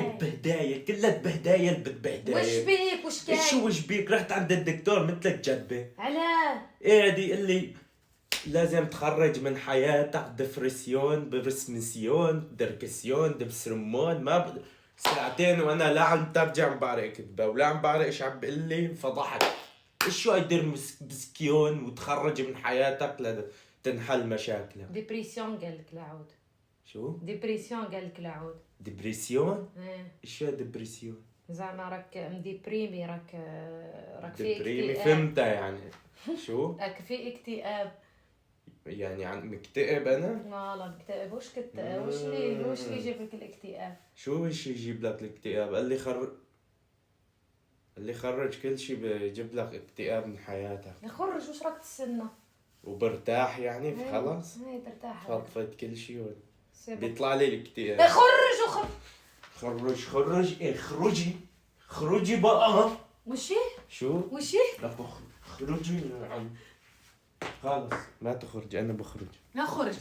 شوية بهداية، كلها بهداية بهداية. وش بيك وش كاين؟ شو وش بيك؟ رحت عند الدكتور مثلك جدبة. علاه؟ ايه دي اللي لازم تخرج من حياتك دفرسيون برسمسيون دركسيون دبسرمون ما ساعتين وانا لا عم ترجع مبارك كتبه ولا عم بارك ايش عم بقول لي فضحك. شو يدير بسكيون وتخرج من حياتك لتنحل مشاكلك. ديبريسيون قالك لعود. شو؟ ديبريسيون قالك لعود. ديبريسيون؟ ايه ايش هي ديبريسيون؟ زعما راك مديبريمي، راك في ديبريمي اكتئاب. فهمتها يعني. شو؟ راك في اكتئاب. يعني مكتئب انا؟ والله مكتئب. وش اللي يجيب لك الاكتئاب؟ شو وش يجيب لك الاكتئاب؟ قال لي خرج كل شيء بيجيب لك اكتئاب من حياتك. يخرج وش راك تستنى؟ وبرتاح يعني خلاص هي ترتاح. فضفت كل شيء سيبك. بيطلع لي الاكتئاب. خرج خرج ايه خرجي بقى. وشي؟ شو؟ وشي؟ لا خرجي يا عم. خلاص ما تخرج انا بخرج. لا خرج.